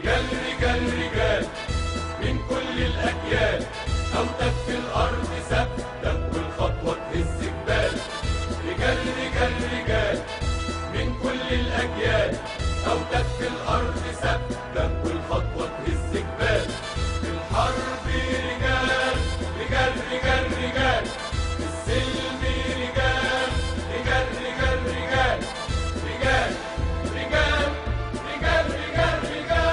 رجال رجال رجال من كل الأجيال، أوتاد في الأرض ثابتة والخطوة تهز جبال. رجال رجال رجال من كل الأجيال، أوتاد في الأرض ثابتة والخطوة تهز جبال. في الحرب رجال رجال رجال رجال، في السلم رجال رجال رجال رجال رجال رجال رجال رجال رجال.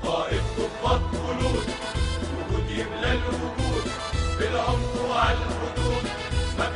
قائد ضباط جنود، وجود يملى الوجود بالعمق وعلى الحدود، ما